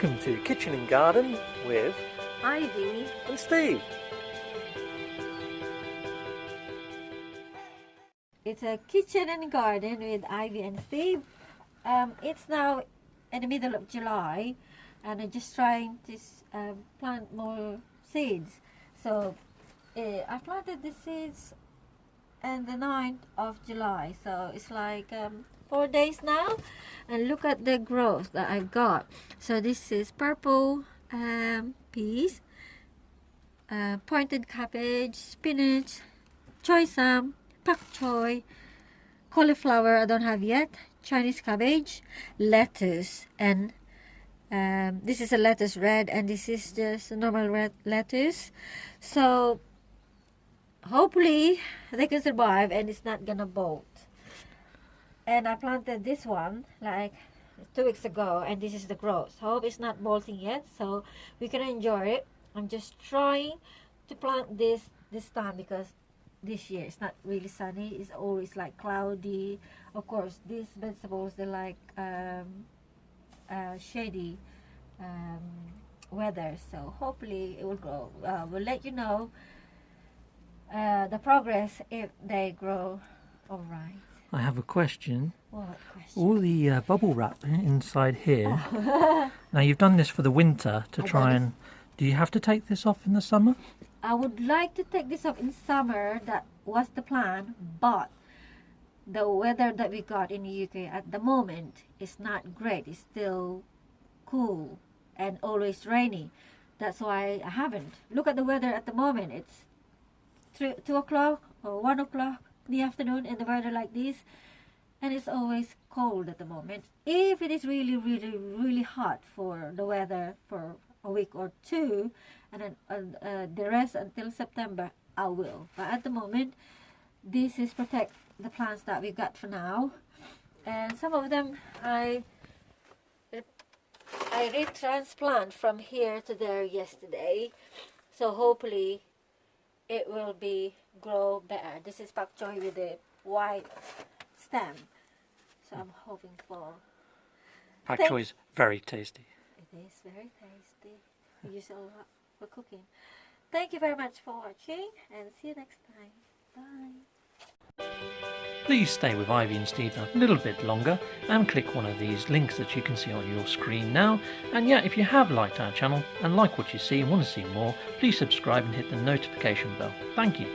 Welcome to Kitchen and Garden with Ivy and Steve. It's a kitchen and garden with Ivy and Steve. It's now in the middle of July, and I'm just trying to plant more seeds. So I planted the seeds on the 9th of July. So it's like 4 days now, and look at the growth that I've got. So this is purple peas, pointed cabbage, spinach, choy sam, pakchoi, cauliflower I don't have yet, Chinese cabbage, lettuce, and this is a lettuce red, and this is just a normal red lettuce. So hopefully they can survive and it's not gonna bolt. And I planted this one like 2 weeks ago, and this is the growth. Hope it's not bolting yet, so we can enjoy it. I'm just trying to plant this time because this year it's not really sunny. It's always like cloudy. Of course, these vegetables, they like shady weather, so hopefully it will grow. We'll let you know the progress if they grow all right. I have a question. What question? All the bubble wrap inside here. Now you've done this for the winter to try and... Do you have to take this off in the summer? I would like to take this off in summer. That was the plan, but the weather that we got in the UK at the moment is not great. It's still cool and always rainy. That's why I haven't. Look at the weather at the moment. It's 2 o'clock or 1 o'clock in the afternoon, and the weather like this, and it's always cold at the moment. If it is really, really, really hot for the weather for a week or two, and then the rest until September, I will. But at the moment, this is protect the plants that we got for now. And some of them I retransplant from here to there yesterday, so hopefully it will be grow better. This is pakchoi with a white stem, so I'm hoping for. Pakchoi is very tasty. It is very tasty. We use it a lot for cooking. Thank you very much for watching, and see you next time. Bye. Please stay with Ivy and Steve a little bit longer and click one of these links that you can see on your screen now. And yeah, if you have liked our channel and like what you see and want to see more, please subscribe and hit the notification bell. Thank you.